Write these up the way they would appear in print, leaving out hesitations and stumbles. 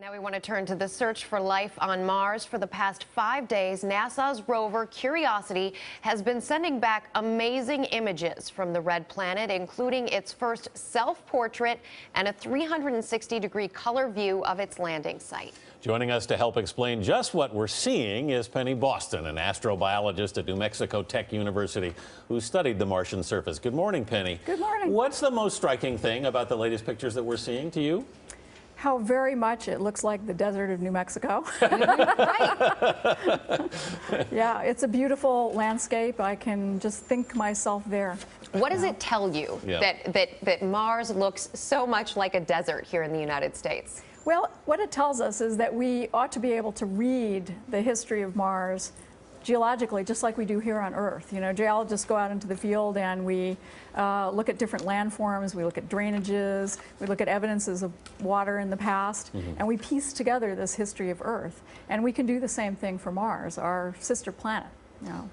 Now we want to turn to the search for life on Mars. For the past 5 days, NASA's rover Curiosity has been sending back amazing images from the red planet, including its first self-portrait and a 360-degree color view of its landing site. Joining us to help explain just what we're seeing is Penny Boston, an astrobiologist at New Mexico Tech University who studied the Martian surface. Good morning, Penny. Good morning. What's the most striking thing about the latest pictures that we're seeing to you? How very much it looks like the desert of New Mexico. Yeah, it's a beautiful landscape. I can just think myself there. What does it tell you that Mars looks so much like a desert here in the United States? Well, what it tells us is that we ought to be able to read the history of Mars geologically, just like we do here on Earth. You know, geologists go out into the field and we look at different landforms, we look at drainages, we look at evidences of water in the past, and we piece together this history of Earth. And we can do the same thing for Mars, our sister planet. You know,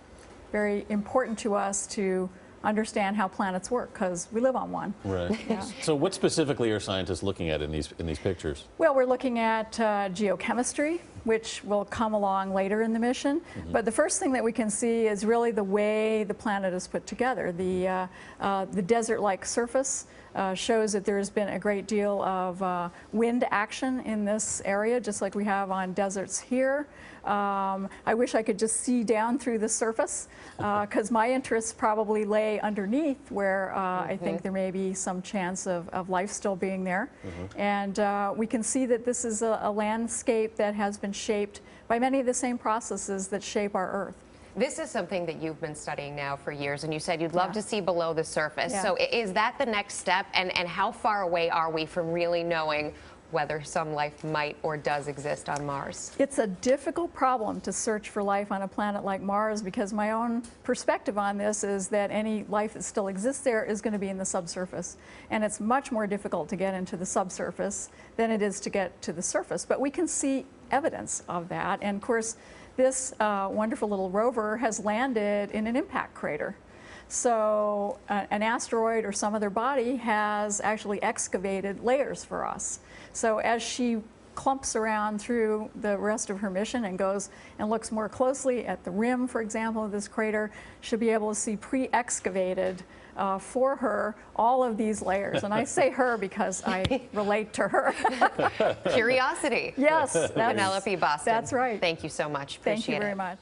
very important to us to understand how planets work because we live on one. Right. Yeah. So what specifically are scientists looking at in these pictures? Well, we're looking at geochemistry, which will come along later in the mission. But the first thing that we can see is really the way the planet is put together. The desert-like surface shows that there's been a great deal of wind action in this area, just like we have on deserts here. I wish I could just see down through the surface, because my interests probably lay underneath where I think there may be some chance of life still being there. And we can see that this is a landscape that has been shaped by many of the same processes that shape our Earth. This is something that you've been studying now for years, and you said you'd love to see below the surface. So is that the next step, and how far away are we from really knowing whether some life might or does exist on Mars? It's a difficult problem to search for life on a planet like Mars, because my own perspective on this is that any life that still exists there is going to be in the subsurface. And it's much more difficult to get into the subsurface than it is to get to the surface. But we can see evidence of that. And of course, this wonderful little rover has landed in an impact crater. So an asteroid or some other body has actually excavated layers for us. So as she clumps around through the rest of her mission and goes and looks more closely at the rim, for example, of this crater, she'll be able to see pre-excavated for her all of these layers. And I say her because I relate to her. Curiosity. Yes. Penelope Boston. That's right. Thank you so much. Appreciate Thank you very it. much.